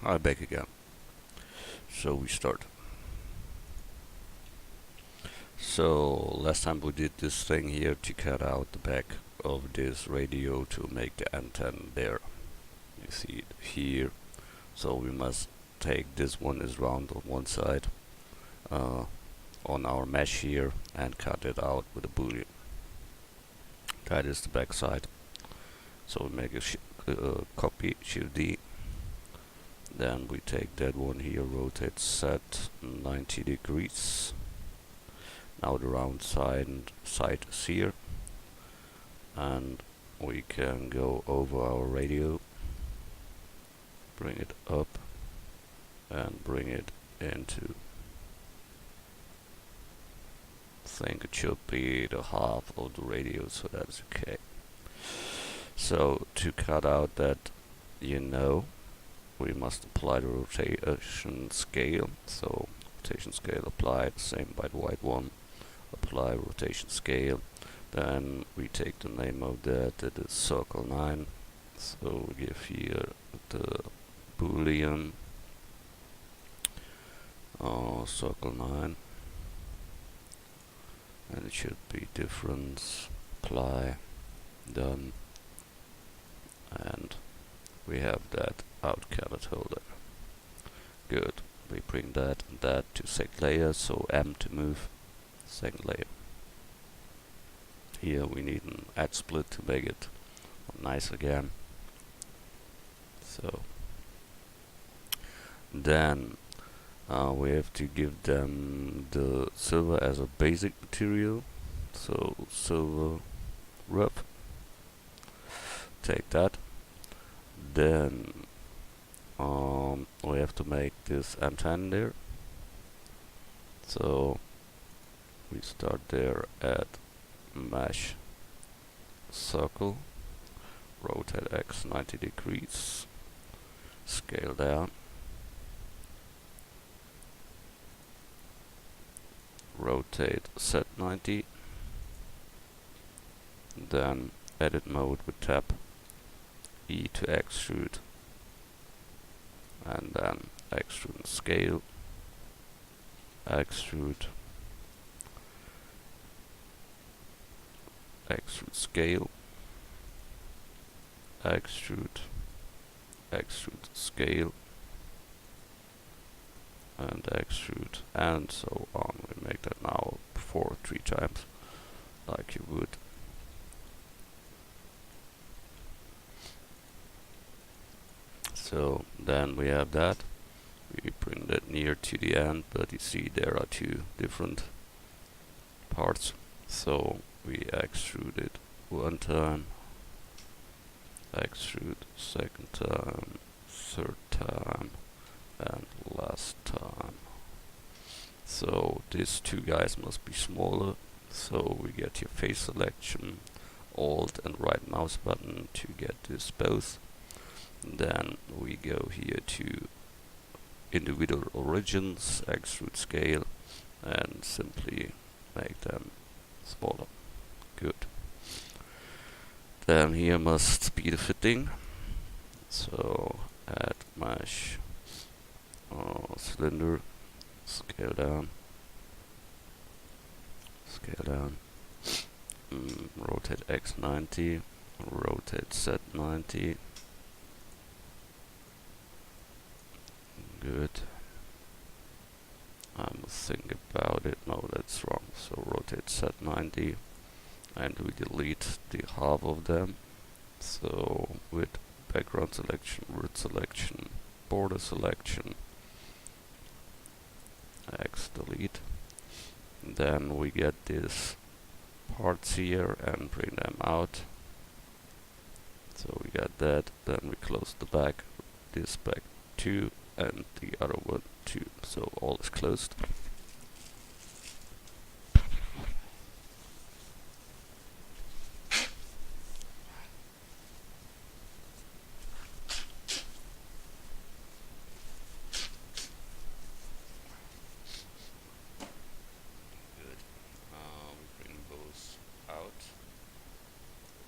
I'm back again. So we start. So last time we did this thing here to cut out the back of this radio to make the antenna there. You see it here. So we must take this one is round on one side uh, on our mesh here and cut it out with a boolean. That is the back side. So we make a copy, Shift D. Then we take that one here, rotate set 90 degrees. Now the round side is here, and we can go over our radio, bring it up, and bring it into, I think it should be the half of the radio, so that's okay. So to cut out that, we must apply the rotation scale. So rotation scale applied, same by the white one. Apply rotation scale. Then we take the name of that is circle 9. So we give here the boolean circle 9, and it should be difference, apply, done, and we have that out counted holder. Good. We bring that and that to second layer, so M to move second layer. Here we need an edge split to make it nice again. So then we have to give them the silver as a basic material. So silver rough. Take that. Then we have to make this antenna there. So we start there at mesh circle, rotate X 90 degrees, scale down, rotate set 90, then edit mode with tab, E to extrude, and then extrude and scale, extrude, extrude scale, extrude, extrude scale, and extrude, and so on. We make that now 3 times, like you would. So then we have that. We bring that near to the end, but you see there are 2 different parts. So we extrude it 1 time, extrude 2nd time, 3rd time, and last time. So these 2 guys must be smaller. So we get your face selection, Alt and right mouse button to get this both. Then we go here to individual origins, extrude scale, and simply make them smaller. Good. Then here must be the fitting. So add mesh cylinder, scale down, rotate X 90, rotate Z 90. Good. I must think about it. No, that's wrong. So rotate set 90, and we delete the half of them. So with background selection, root selection, border selection, X delete. Then we get these parts here and bring them out. So we got that. Then we close the back, this back 2, and the other one 2. So all is closed. Good. We bring both out.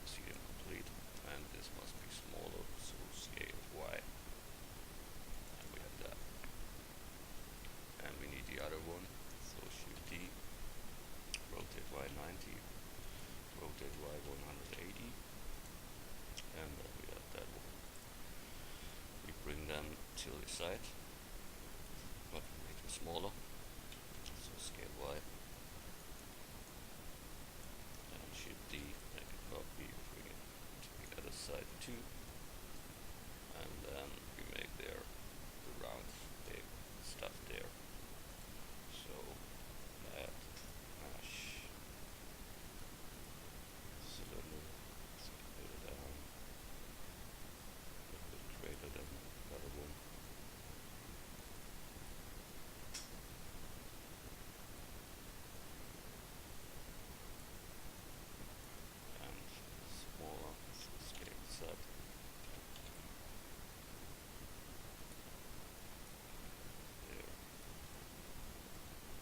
See them complete, and this must be smaller. So scale Y. till the side, but make it smaller. So scale Y and shift D, make a copy, bring it to the other side too, and then we make there the round big stuff there. So add mesh cylinder, scale it down a little bit greater than the other one. And smaller, so scale this up. There,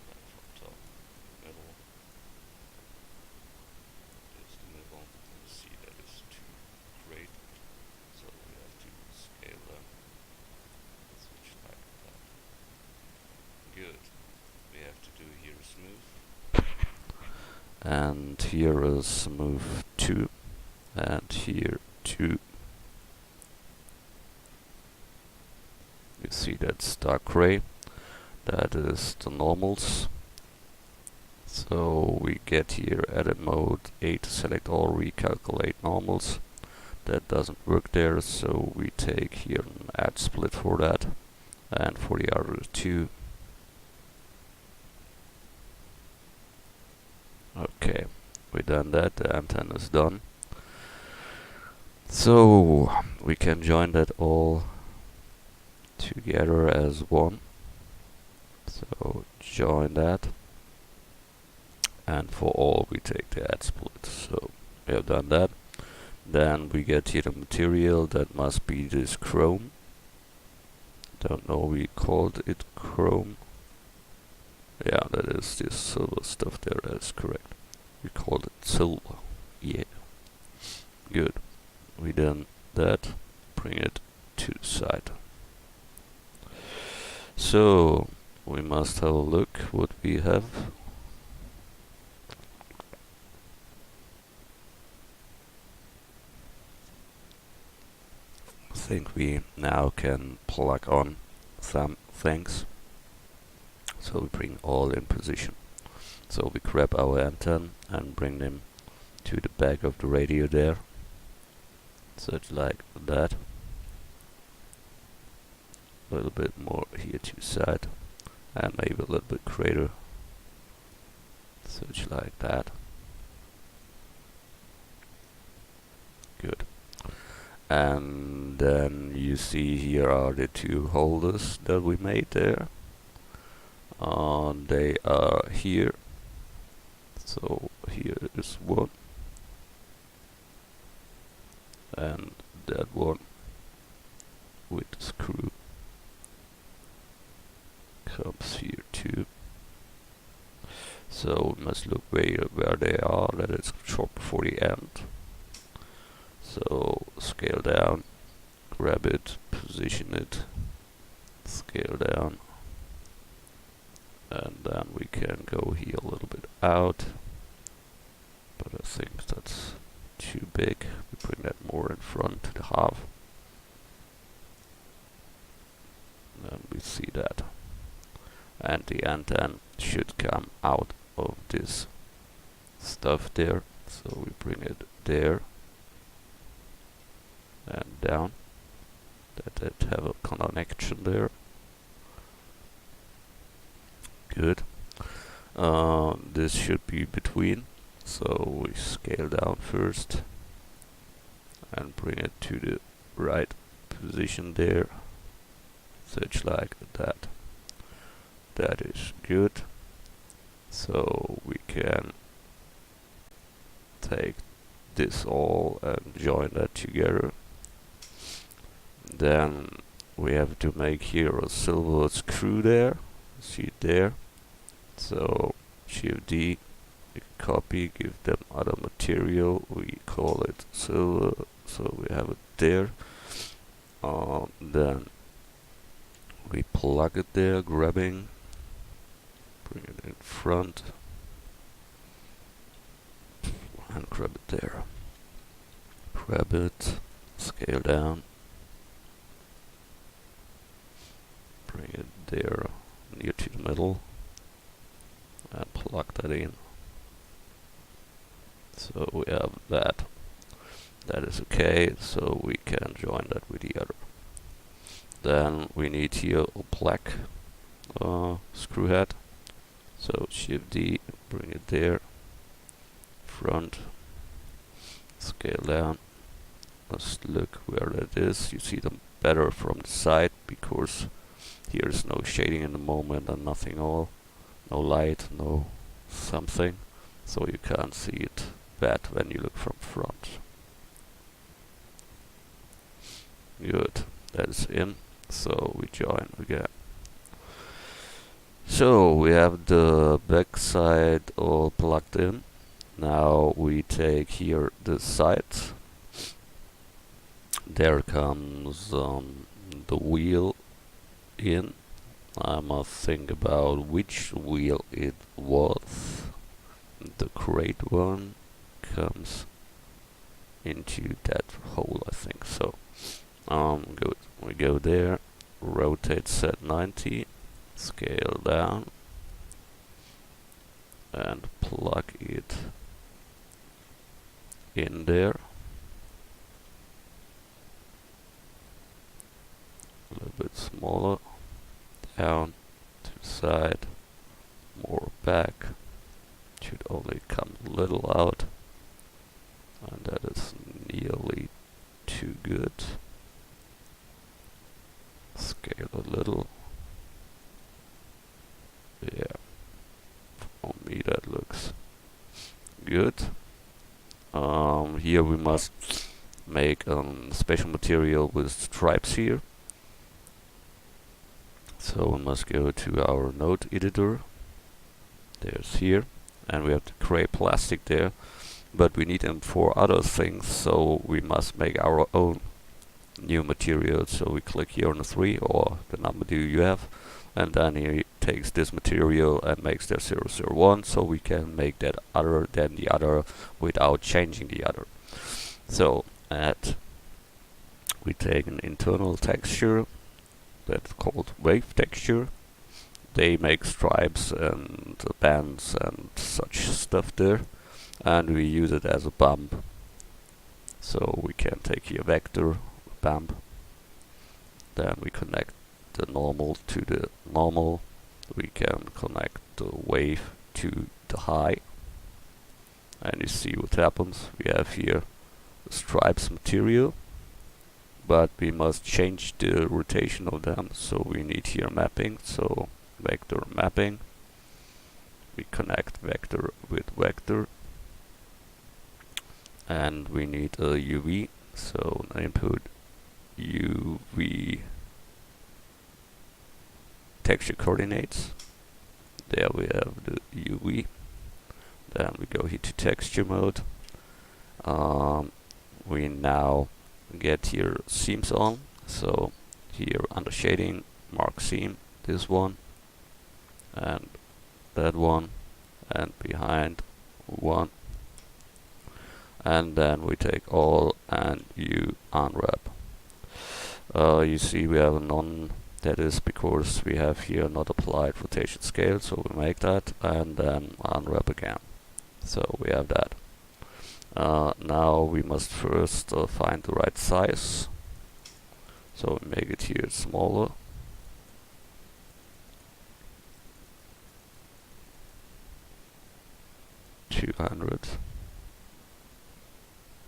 and from top, middle, there's the middle. You see that is too great, so we have to scale them. Switch like that. Good. We have to do here smooth, and here is smooth 2, and here 2. You see that's dark gray, that is the normals. So we get here edit mode A to select all, recalculate normals. That doesn't work there, so we take here an add split for that, and for the other 2. Okay, we done that, the antenna is done. So we can join that all together as one. So join that, and for all we take the add split. So we have done that. Then we get here the material, that must be this chrome. Don't know, we called it chrome. Yeah, that is this silver stuff there, that's correct. We called it silver. Yeah. Good. We done that. Bring it to the side. So we must have a look what we have. I think we now can plug on some things. So we bring all in position. So we grab our antenna and bring them to the back of the radio there. Such like that. A little bit more here to the side, and maybe a little bit greater. Such like that. Good. And then you see here are the 2 holders that we made there. They are here. So here is one, and that one with the screw comes here too. So we must look where they are, that is short before the end. So scale down, grab it, position it, scale down, and then we can go here a little bit out, but I think that's too big. We bring that more in front to the half, and we see that. And the antenna should come out of this stuff there, so we bring it there and down, that it have a connection there. Good. This should be between, so we scale down first and bring it to the right position there, such like that. That is good. So we can take this all and join that together. Then we have to make here a silver screw there. See it there. So Shift D, copy, give them other material. We call it silver, so we have it there. Then we plug it there, grabbing, bring it in front, and grab it there. Grab it, scale down, there near to the middle and plug that in. So we have that. That is okay, so we can join that with the other. Then we need here a black screw head. So Shift D, bring it there. Front. Scale down. Let's look where that is. You see them better from the side because here is no shading in the moment and nothing all. No light, no something. So you can't see it bad when you look from front. Good. That is in. So we join again. So we have the back side all plugged in. Now we take here the side. There comes the wheel in. I must think about which wheel it was. The crate one comes into that hole, I think so. Good. We go there, rotate set 90, scale down, and plug it in there. A little bit smaller, down, to the side, more back. Should only come a little out, and that is nearly too good. Scale a little. Yeah, for me that looks good. Here we must make special material with stripes here. So we must go to our node editor. There's here, and we have the gray plastic there, but we need them for other things, so we must make our own new material. So we click here on the 3 or the number do you have, and then he takes this material and makes their 001, so we can make that other than the other without changing the other. So we take an internal texture that's called wave texture. They make stripes and bands and such stuff there, and we use it as a bump. So we can take here vector bump, then we connect the normal to the normal. We can connect the wave to the high, and you see what happens. We have here the stripes material, but we must change the rotation of them, so we need here mapping. So vector mapping, we connect vector with vector, and we need a UV, so input UV texture coordinates. There we have the UV. Then we go here to texture mode. We now get here seams on. So here under shading, mark seam, this one, and that one, and behind one. And then we take all and you unwrap. You see we have a none. That is because we have here not applied rotation scale, so we make that and then unwrap again. So we have that. Now we must first find the right size. So we make it here smaller. $200.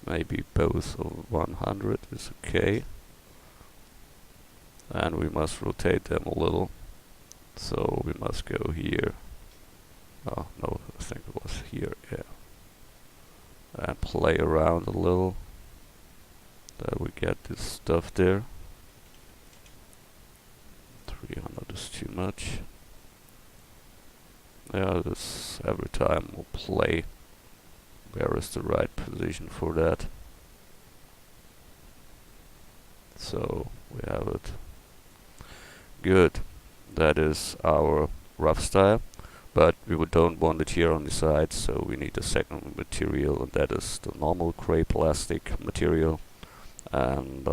Maybe both of 100 is okay. And we must rotate them a little. So we must go here. Oh no, I think it was here, yeah. And play around a little. That we get this stuff there. 300 is too much. Yeah, this every time we'll play. Where is the right position for that? So we have it. Good. That is our rough style, but we don't want it here on the side, so we need a second material, and that is the normal gray plastic material, and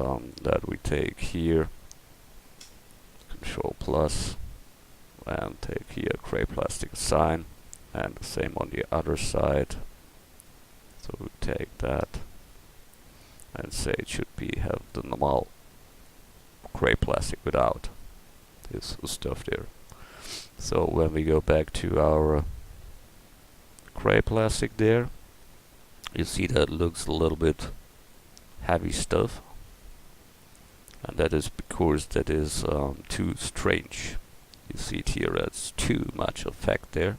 that we take here, Control plus, and take here gray plastic sign, and the same on the other side. So we take that and say it should be have the normal gray plastic without this stuff there. So when we go back to our gray plastic there, you see that looks a little bit heavy stuff, and that is because that is too strange. You see it here, that's too much effect there.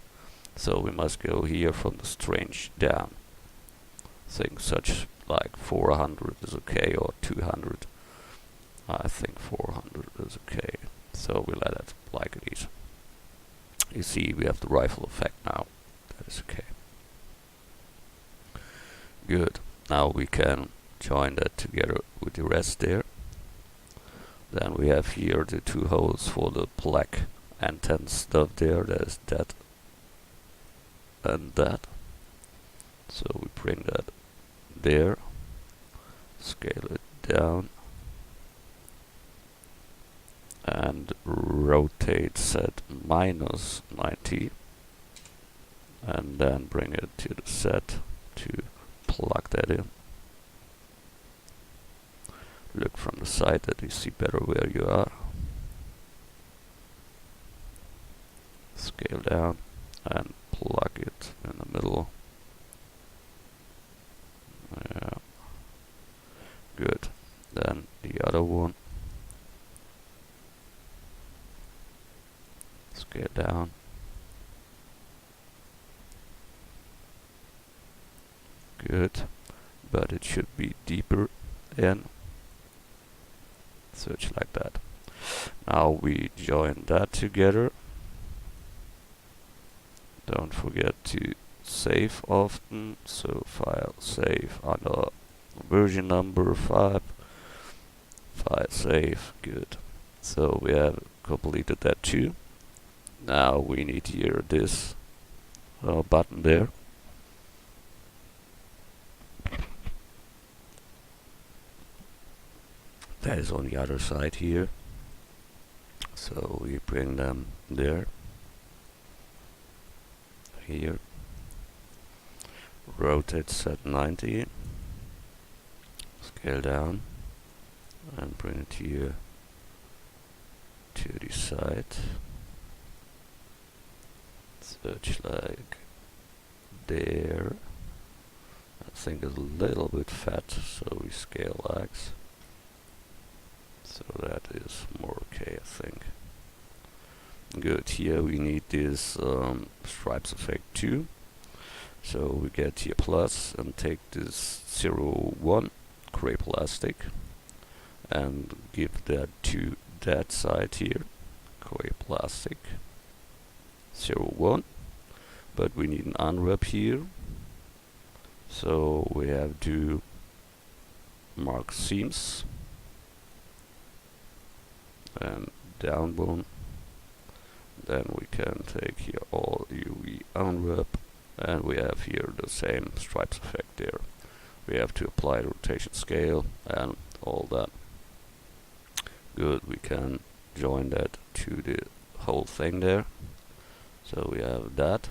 So we must go here from the strange down. Think such like 400 is okay, or 200. I think 400 is okay. So we let it like it is. You see we have the rifle effect now. That is okay. Good. Now we can join that together with the rest there. Then we have here the two holes for the black antenna stuff there. There's that and that. So we bring that there, scale it down, and rotate set -90, and then bring it to the set to plug that in. Look from the side that you see better where you are. Scale down and plug it in the middle. Yeah. Good. Then the other one. Scale down. Good. But it should be deeper in. Search like that. Now we join that together. Don't forget to save often, so file save under version number 5, file save. Good. So we have completed that too. Now we need here this button there. That is on the other side here. So we bring them there. Here. Rotate set 90. Scale down. And bring it here to the side. Search like there. I think it's a little bit fat, so we scale X. So that is more okay, I think. Good. Here we need this stripes effect too. So we get here plus and take this 0,1 gray plastic and give that to that side here. Gray plastic 0,1. But we need an unwrap here. So we have to mark seams and down one. Then we can take here all UV unwrap, and we have here the same stripes effect there. We have to apply rotation scale and all that. Good, we can join that to the whole thing there. So we have that.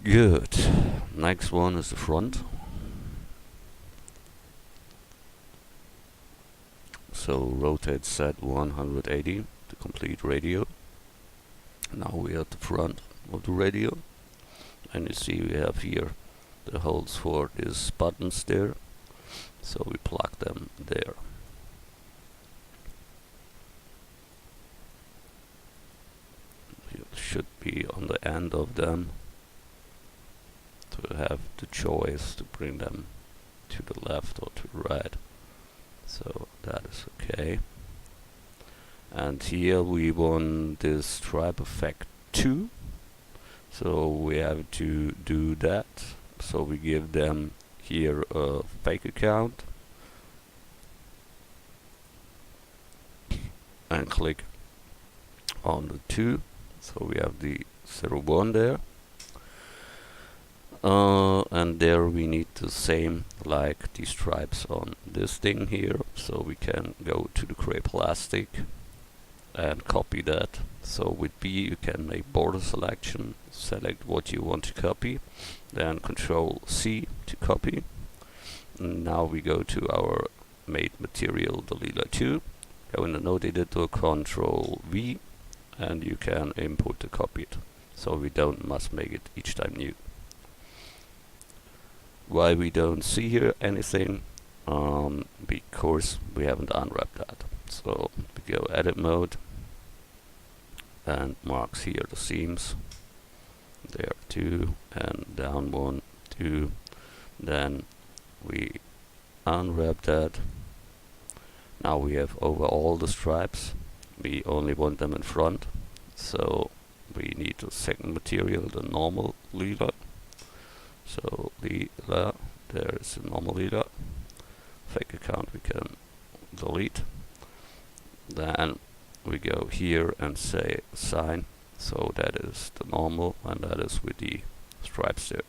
Good. Next one is the front. So rotate set 180 to complete radio. Now we are at the front of the radio, and you see we have here the holes for these buttons there. So we plug them there. You should be on the end of them to have the choice to bring them to the left or to the right. So that is okay. And here we want this stripe effect 2. So we have to do that. So we give them here a fake account and click on the 2. So we have the 0,1 there. And there we need the same like the stripes on this thing here. So we can go to the gray plastic and copy that. So with B you can make border selection, select what you want to copy, then Control C to copy. And now we go to our made material, the lila 2, go in the node editor, Control V, and you can import the copied, so we don't must make it each time new. Why we don't see here anything? Because we haven't unwrapped that. So we go edit mode and marks here the seams. There 2 and down 1, 2. Then we unwrap that. Now we have over all the stripes. We only want them in front, so we need the second material, the normal lila. So lila, there is a normal lila. Fake account we can delete. Then we go here and say sign, so that is the normal, and that is with the stripes there.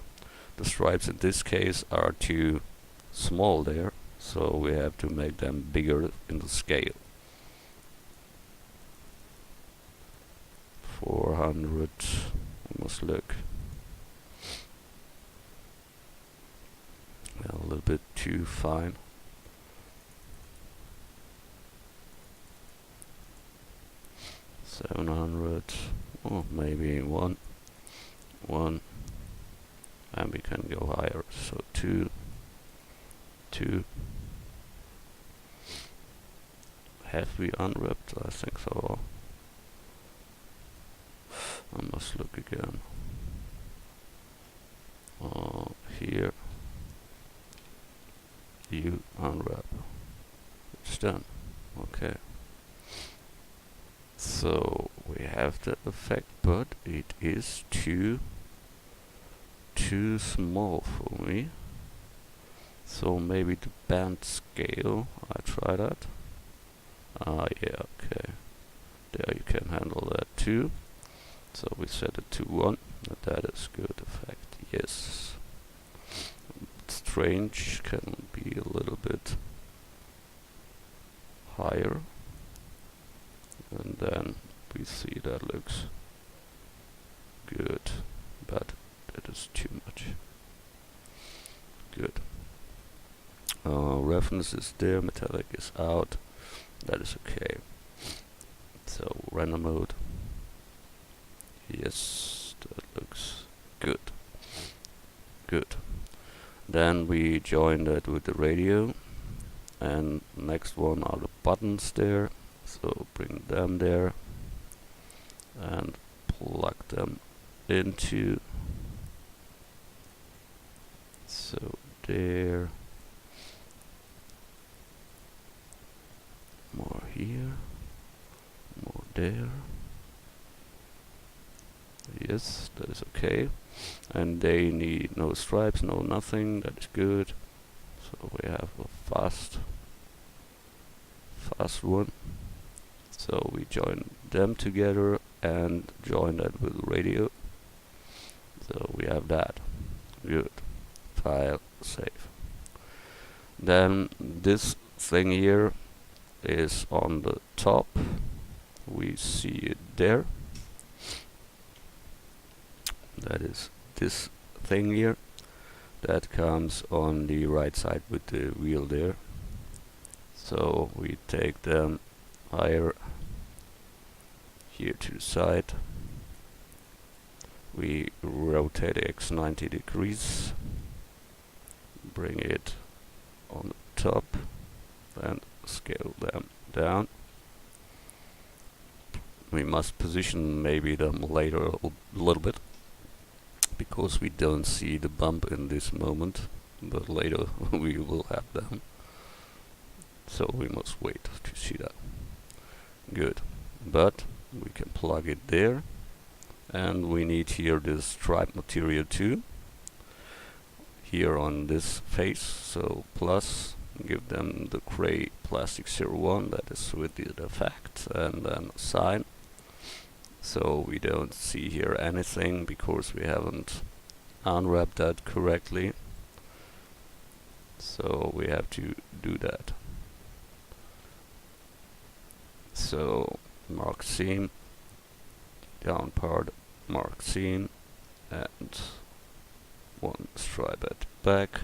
The stripes in this case are too small there, so we have to make them bigger in the scale. 400, we must look. A little bit too fine. 700, oh, maybe one, and we can go higher. So 2. Have we unwrapped? I think so. I must look again. Here, you unwrap. It's done. Okay. So we have the effect, but it is too small for me. So maybe the band scale. I try that. Yeah, okay. There you can handle that too. So we set it to 1. That is good effect. Yes. Strange can be a little bit higher. And then we see that looks good, but that is too much. Good. Reference is there, metallic is out. That is okay. So render mode. Yes, that looks good. Good. Then we join that with the radio, and next one are the buttons there. So bring them there and plug them into. So there. More here. More there. Yes, that is okay. And they need no stripes, no nothing. That is good. So we have a fast one. So we join them together and join that with radio. So we have that. Good. File, save. Then this thing here is on the top. We see it there. That is this thing here. That comes on the right side with the wheel there. So we take them higher here to the side. We rotate X 90 degrees, bring it on the top, and scale them down. We must position maybe them later a little bit, because we don't see the bump in this moment, but later we will have them. So we must wait to see that. Good. But we can plug it there, and we need here this stripe material too, here on this face. So plus, give them the gray plastic 01, that is with the effect, and then sign. So we don't see here anything because we haven't unwrapped that correctly. So we have to do that. So mark seam, down part, mark seam, and one stripe at the back.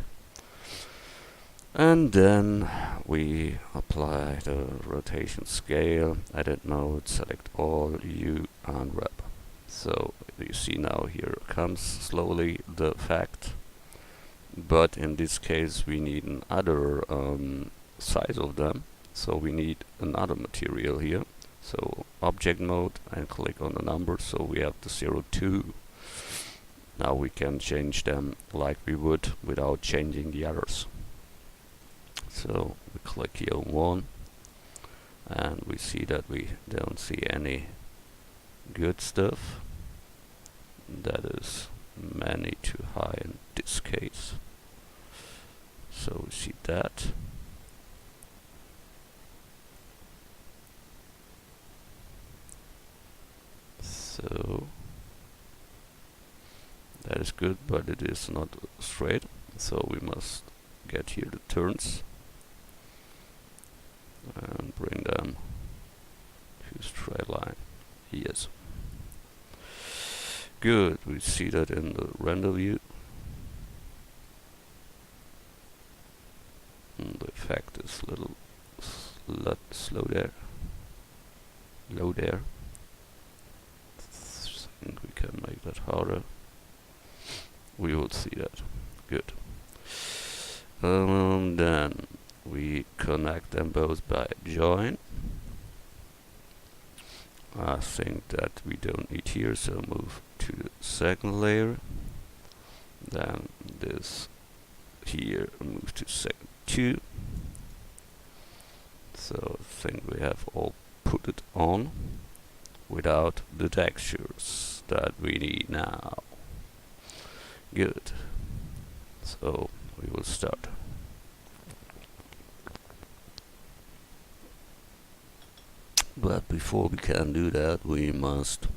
And then we apply the rotation scale, edit mode, select all, U, and wrap. So you see now here comes slowly the effect, but in this case we need another size of them, so we need another material here. So object mode and click on the number, so we have the 02. Now we can change them like we would without changing the others. So we click here on 1, and we see that we don't see any good stuff. That is many too high in this case. So we see that. So that is good, but it is not straight. So we must get here the turns and bring them to straight line. Yes. Good, we see that in the render view. And the effect is a little slow there. Low there. I think we can make that harder. We will see that. Good. Then we connect them both by join. I think that we don't need here, so move to the second layer. Then this here, move to second 2. So I think we have all put it on without the textures that we need now. Good. So we will start. But before we can do that, we must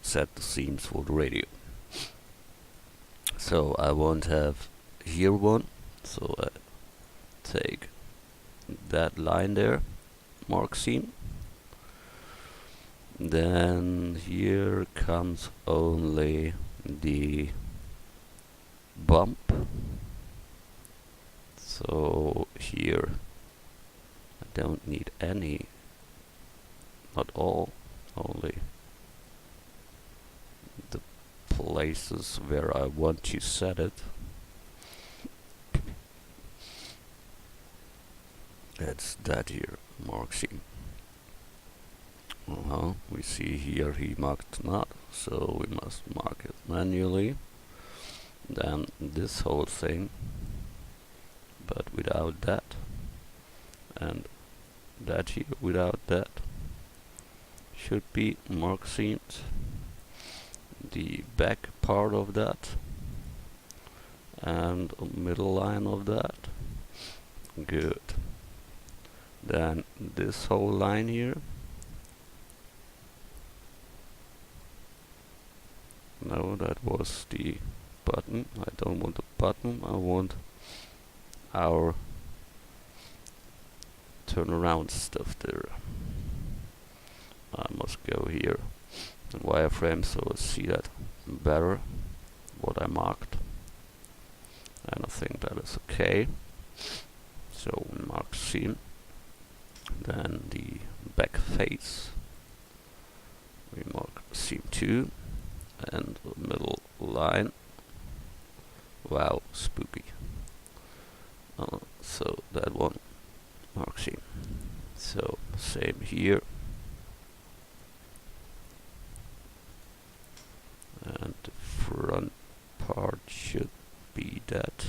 set the seams for the radio. So I want to have here one, so I take that line there, mark seam. Then here comes only the bump. So here I don't need any, not all, only the places where I want to set it. That's that here, mark seam. We see here he marked not, so we must mark it manually. Then this whole thing, but without that, and that here without that, should be mark seams. The back part of that and middle line of that. Good. Then this whole line here. No, that was the button. I don't want the button, I want our turnaround stuff there. I must go here and wireframe so I see that better what I marked, and I think that is okay. So we mark seam, then the back face we mark seam 2, and the middle line. Wow, spooky. So that one mark seam. So same here. And the front part should be that.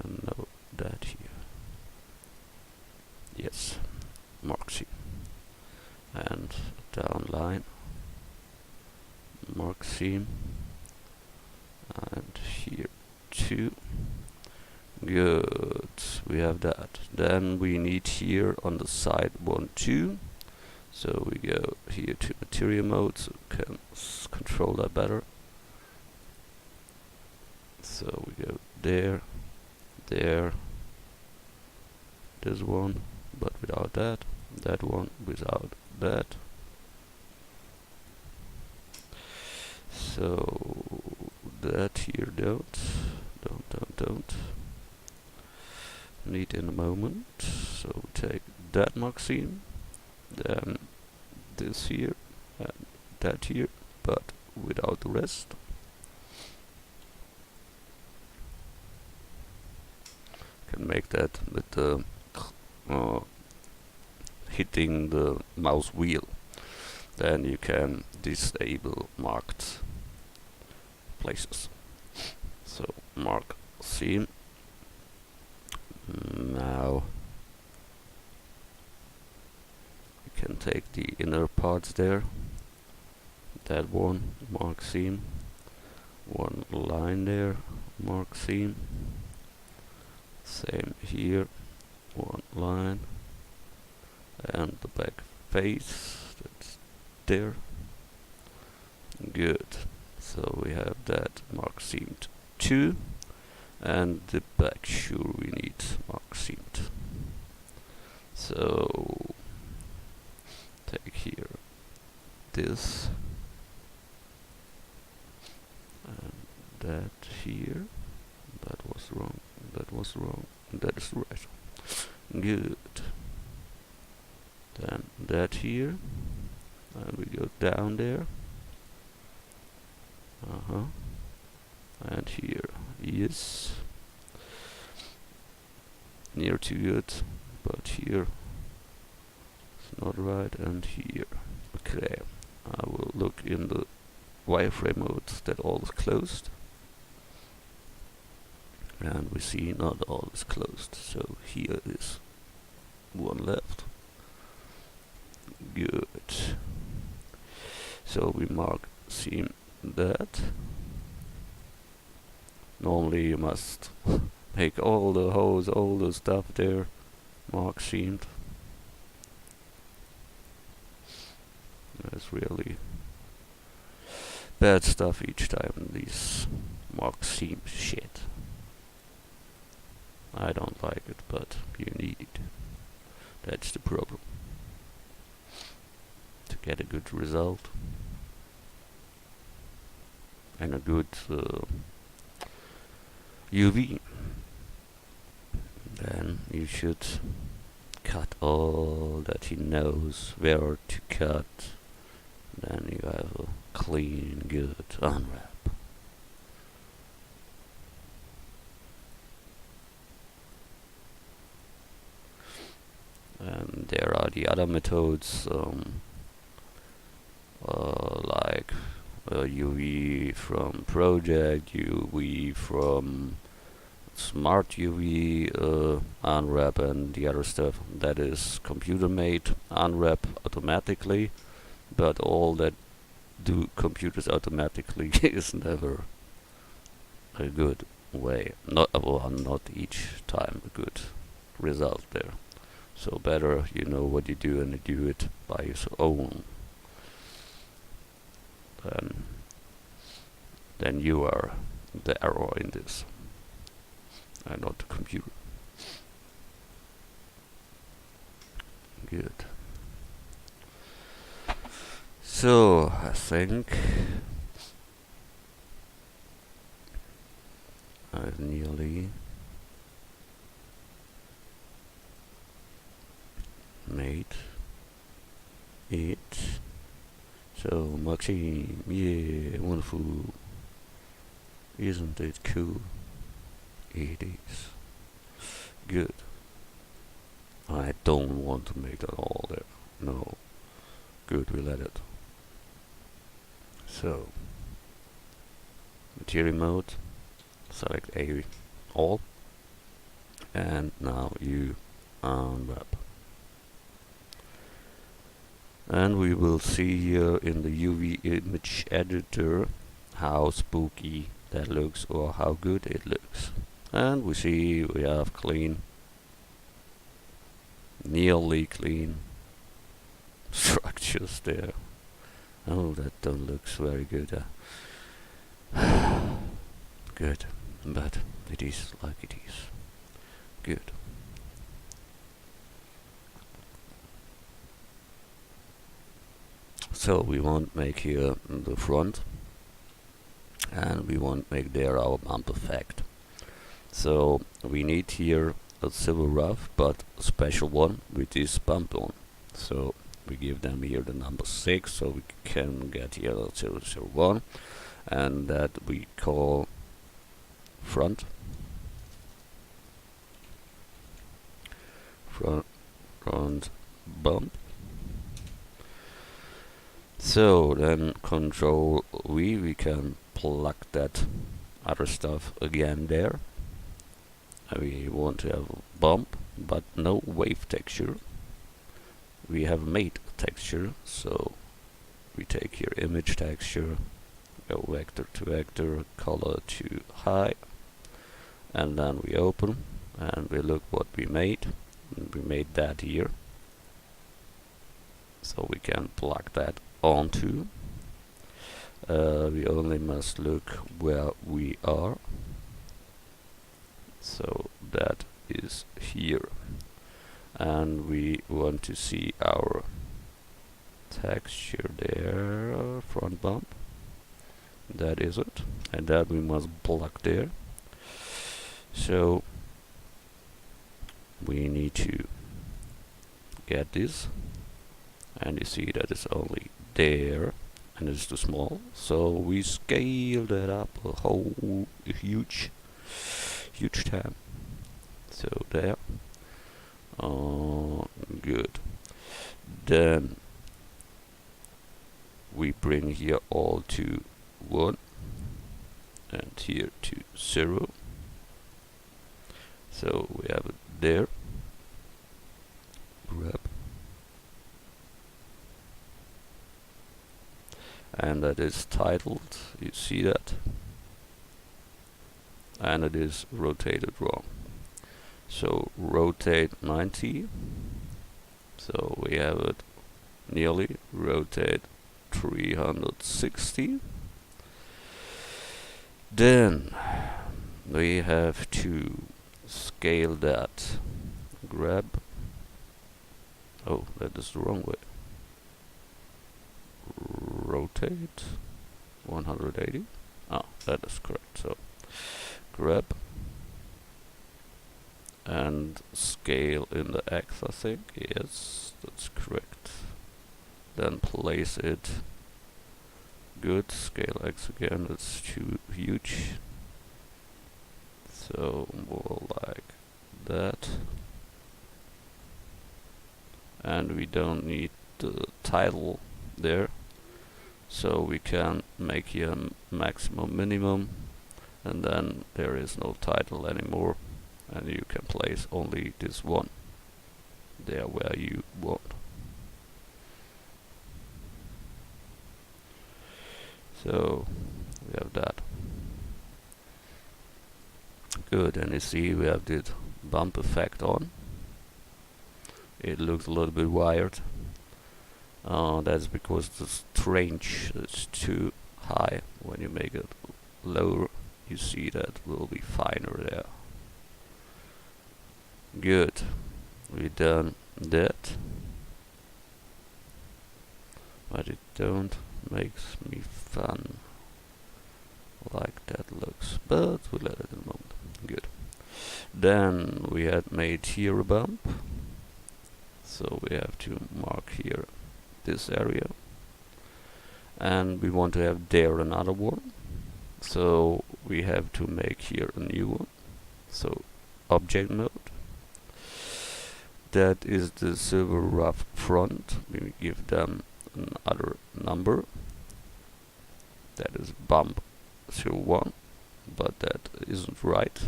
No, that here. Yes, mark seam. And down line, mark seam. And here too. Good, we have that. Then we need here on the side 1, 2. So we go here to material mode, so we can control that better. So we go there, there, this one, but without that, that one without that. So that here don't need in a moment. So take that Maxime, then this here and that here, but without the rest. Can make that with the hitting the mouse wheel. Then you can disable marked places. So mark scene. Now you can take the inner parts there. That one, mark scene. One line there, mark scene. Same here, one line. And the back face, that's there. Good. So we have that mark seamed 2, and the back sure we need mark seamed. So take here this and that here. That was wrong. That was wrong. That is right. Good. Then that here, and we go down there. And here, yes. Near to good, but here it's not right, and here. Okay, I will look in the wireframe mode that all is closed. And we see not all is closed, so here is one left. Good. So we mark seam that. Normally you must make all the holes, all the stuff there, mark seamed. That's really bad stuff each time, these mark seam shit. I don't like it, but you need it. That's the problem. To get a good result and a good UV, then you should cut all that he knows where to cut. Then you have a clean, good unwrap. And there are the other methods, like UV from project, UV from smart UV unwrap, and the other stuff that is computer made unwrap automatically, but all that do computers automatically is never a good way. Not each time a good result there. So better you know what you do and you do it by your own. Then you are the error in this, and not the computer. Good. So I think I've nearly made it. So Maxime, yeah, wonderful. Isn't it cool? It is. Good. I don't want to make that all there. No. Good, we let it. So material mode, select A all, and now you unwrap. And we will see here in the UV image editor how spooky that looks, or how good it looks. And we see we have clean, nearly clean structures there. Oh, that don't looks very good. Good, but it is like it is. Good. So we want make here the front, and we want make there our bump effect. So we need here a silver rough, but a special one with this bump on. So we give them here the number 6, so we can get here 001, and that we call front bump. So then Control V, we can plug that other stuff again there. We want to have a bump, but no wave texture. We have made a texture, so we take here image texture, go vector to vector, color to high, and then we open and we look what we made. And we made that here, so we can plug that onto. We only must look where we are, so that is here, and we want to see our texture there, front bump, that is it, and that we must plug there. So we need to get this, and you see that it's only there and it's too small, so we scale that up a whole huge time. So there, good. Then we bring here all to 1 and here to 0, so we have it there. Grab, and that is titled, you see that, and it is rotated wrong, so rotate 90, so we have it nearly, rotate 360. Then we have to scale that, grab, oh, that is the wrong way, rotate 180, that is correct, so grab and scale in the X, I think, yes, that's correct, then place it, good, scale X again, that's too huge, so more like that, and we don't need the title there, so we can make here maximum minimum, and then there is no title anymore, and you can place only this one there where you want. So we have that. Good, and you see we have this bump effect on. It looks a little bit wired. That's because the range is too high. When you make it lower, you see that will be finer there. Good, we done that, but it don't makes me fun like that looks, but we'll let it in a moment. Good. Then we had made here a bump, so we have to mark here this area, and we want to have there another one, so we have to make here a new one, so object mode, that is the silver rough front, we give them another number, that is bump 01, but that isn't right.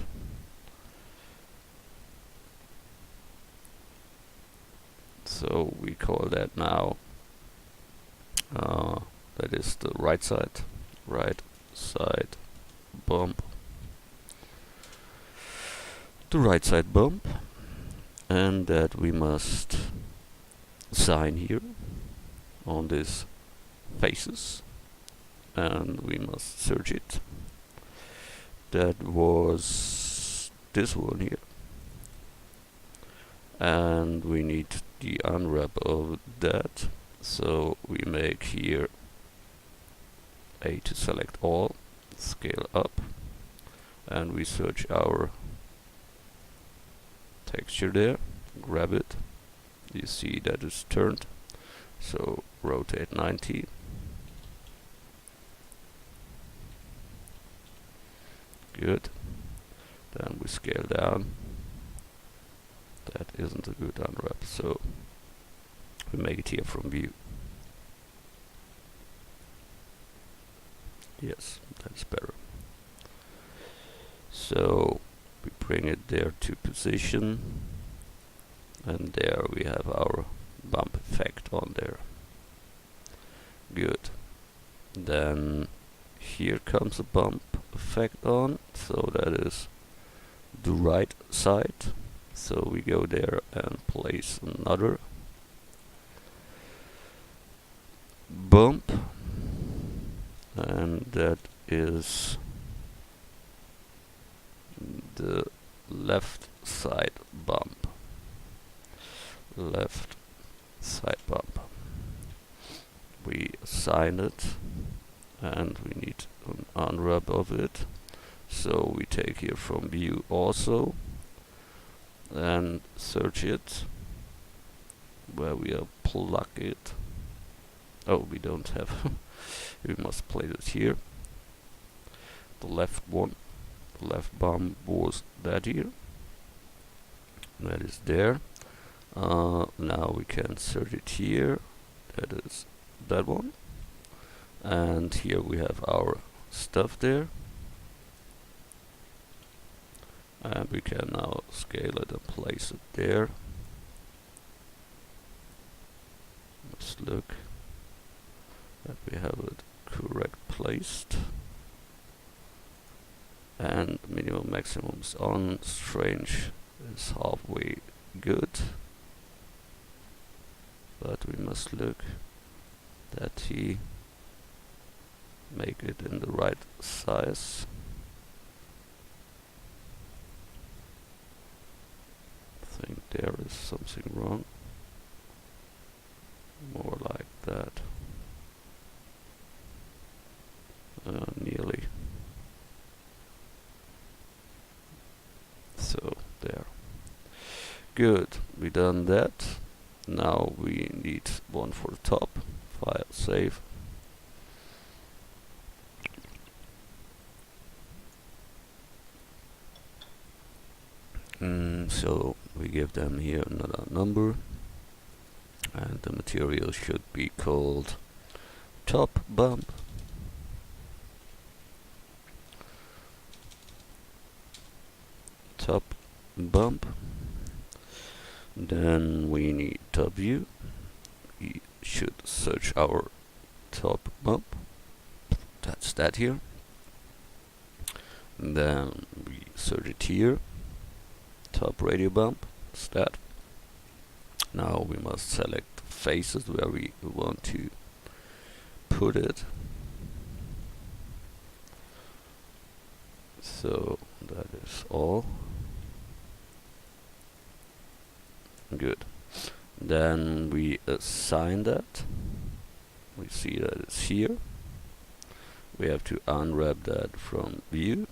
So we call that now, that is the right side bump, the right side bump, and that we must assign here on these faces, and we must search it. That was this one here, and we need the unwrap of that, So we make here A to select all, scale up, and we search our texture there, grab it. You see that it's turned, so rotate 90. Good. Then we scale down. That isn't a good unwrap, so we make it here from view. Yes, that's better. So we bring it there to position, and there we have our bump effect on there. Good. Then here comes a bump effect on, so that is the right side. So we go there and place another bump, and that is the left side bump. Left side bump. We assign it, and we need an unwrap of it. So we take here from view also, and search it, where we plug it. Oh, we don't have. We must place it here. The left one, the left bump was that here. That is there. Now we can search it here. That is that one. And here we have our stuff there. And we can now scale it and place it there. Let's look that we have it correct placed. And minimum maximum is on. Strange is halfway good. But we must look that he make it in the right size. I think there is something wrong. More like that. Nearly. So there. Good. We done that. Now we need one for the top. File, save. So we give them here another number, and the material should be called top bump. Top bump. Then we need top view. We should search our top bump. That's that here. And then we search it here. Top radio bump. That's that. Now we must select faces where we want to put it. So that is all. Good. Then we assign that. We see that it's here. We have to unwrap that from view.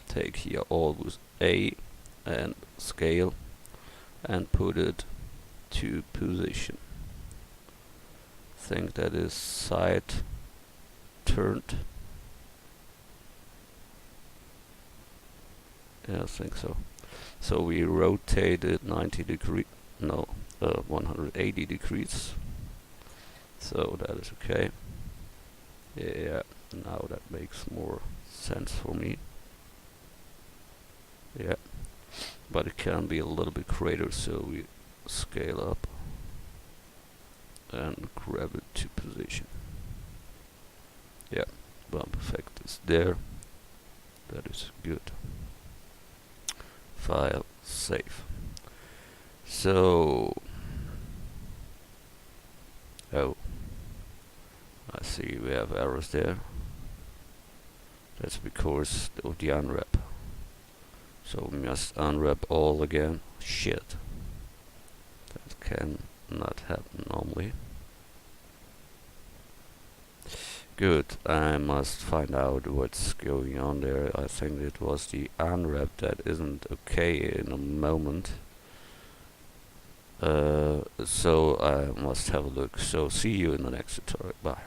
Take here always A and scale and put it to position. Think that is side turned. Yeah, I think so. So we rotate it 90 degrees, no, 180 degrees. So that is okay. Yeah, now that makes more sense for me. Yeah, but it can be a little bit greater, so we scale up and grab it to position. Yeah, bump effect is there. That is good. File, save. So, oh, I see we have errors there. That's because of the unwrap. So we must unwrap all again. Shit. That can not happen normally. Good. I must find out what's going on there. I think it was the unwrap that isn't okay in a moment. So I must have a look. So see you in the next tutorial. Bye.